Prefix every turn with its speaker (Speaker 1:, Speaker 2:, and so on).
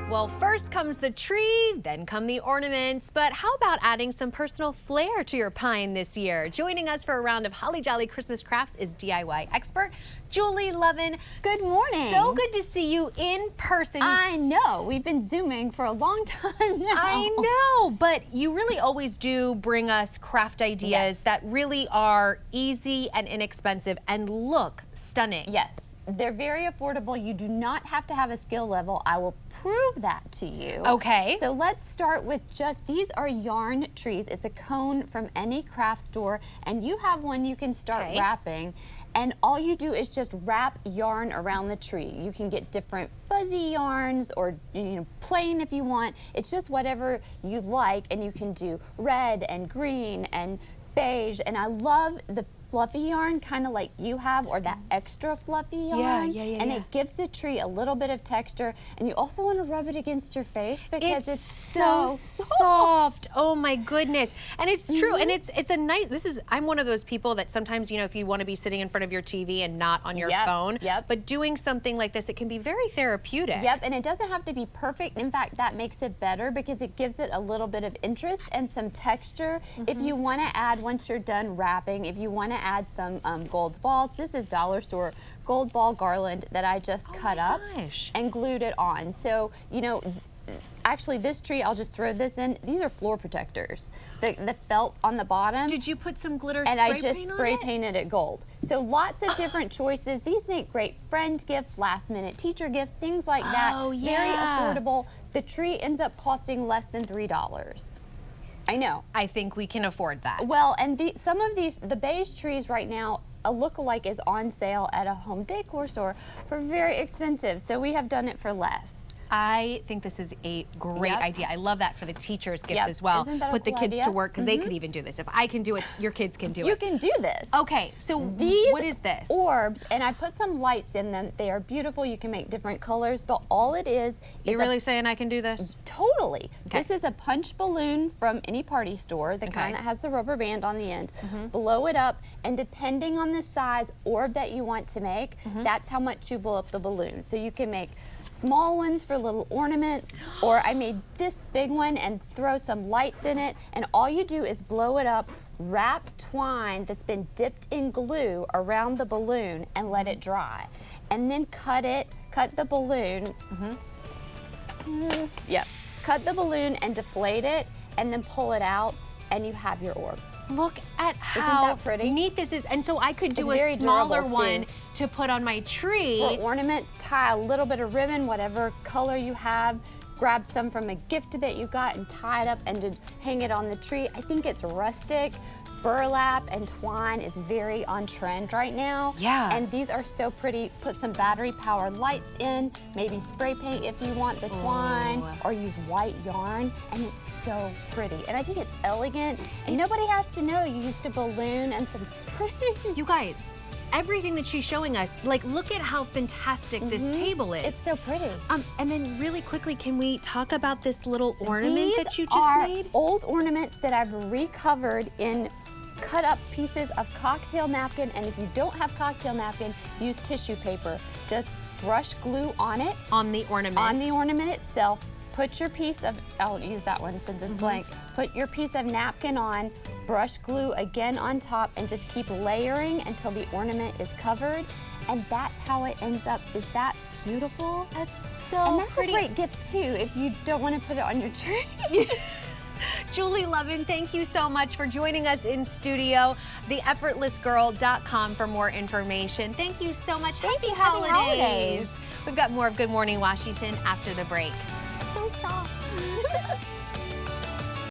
Speaker 1: Well, first comes the tree, then come the ornaments. But how about adding some personal flair to your pine this year? Joining us for a round of Holly Jolly Christmas crafts is DIY expert Julie Lovin.
Speaker 2: Good morning.
Speaker 1: So good to see you in person.
Speaker 2: I know. We've been Zooming for a long time now.
Speaker 1: I know, but you really always do bring us craft ideas that really are easy and inexpensive and look stunning.
Speaker 2: Yes. They're very affordable. You do not have to have a skill level. I will prove that to you.
Speaker 1: Okay.
Speaker 2: So let's start with these are yarn trees. It's a cone from any craft store, and you have one you can start wrapping. And all you do is just wrap yarn around the tree. You can get different fuzzy yarns or plain if you want. It's just whatever you like, and you can do red and green and beige. And I love the fluffy yarn, kind of like you have, or that extra fluffy yarn. And it gives the tree a little bit of texture. And you also want to rub it against your face because it's so
Speaker 1: soft. Oh my goodness. And it's true. And it's a nice, I'm one of those people that sometimes, if you want to be sitting in front of your TV and not on your phone, but doing something like this, it can be very therapeutic.
Speaker 2: And it doesn't have to be perfect. In fact, that makes it better because it gives it a little bit of interest and some texture. If you want to add, once you're done wrapping, if you want to add some gold balls. This is dollar store gold ball garland that I just cut up and glued it on. So, actually this tree, I'll just throw this in. These are floor protectors. The felt on the bottom.
Speaker 1: Did you put some glitter
Speaker 2: and I just spray painted it gold. So lots of different choices. These make great friend gifts, last minute teacher gifts, things like that. Very affordable. The tree ends up costing less than $3. I know.
Speaker 1: I think we can afford that.
Speaker 2: Well, and some of the beige trees right now, a look-alike is on sale at a home decor store for very expensive. So we have done it for less.
Speaker 1: I think this is a great idea. I love that for the teachers' gifts as well.
Speaker 2: Isn't that a
Speaker 1: Put the
Speaker 2: cool
Speaker 1: kids
Speaker 2: idea?
Speaker 1: to work because they could even do this. If I can do it, your kids can do it.
Speaker 2: You can do this.
Speaker 1: Okay, so what is this?
Speaker 2: Orbs, and I put some lights in them. They are beautiful. You can make different colors, but all it is
Speaker 1: You're really saying I can do this?
Speaker 2: Totally. This is a punch balloon from any party store, the kind that has the rubber band on the end. Blow it up, and depending on the size orb that you want to make, that's how much you blow up the balloon. So you can make small ones for little ornaments, or I made this big one and throw some lights in it, and all you do is blow it up, wrap twine that's been dipped in glue around the balloon and let it dry. And then cut the balloon, cut the balloon and deflate it, and then pull it out, and you have your orb.
Speaker 1: Look at how neat this is. And so I could do a smaller one to put on my tree.
Speaker 2: For ornaments, tie a little bit of ribbon, whatever color you have. Grab some from a gift that you got and tie it up and hang it on the tree. I think it's rustic. Burlap and twine is very on trend right now. And these are so pretty. Put some battery powered lights in, maybe spray paint if you want the twine, or use white yarn, and it's so pretty. And I think it's elegant, and nobody has to know you used a balloon and some string.
Speaker 1: You guys, everything that she's showing us, look at how fantastic this table is.
Speaker 2: It's so pretty.
Speaker 1: And then really quickly, can we talk about this little ornament that you just made?
Speaker 2: These are old ornaments that I've recovered in cut up pieces of cocktail napkin, and if you don't have cocktail napkin, use tissue paper. Just brush glue on it.
Speaker 1: On the ornament.
Speaker 2: On the ornament itself. Put your piece of, I'll use that one since it's blank. Put your piece of napkin on, brush glue again on top, and just keep layering until the ornament is covered. And that's how it ends up. Is that beautiful?
Speaker 1: That's so
Speaker 2: pretty. And that's a great gift too if you don't want to put it on your tree.
Speaker 1: Julie Lovin, thank you so much for joining us in studio. TheEffortlessGirl.com for more information. Thank you so much. Happy holidays. We've got more of Good Morning Washington after the break.
Speaker 2: So soft.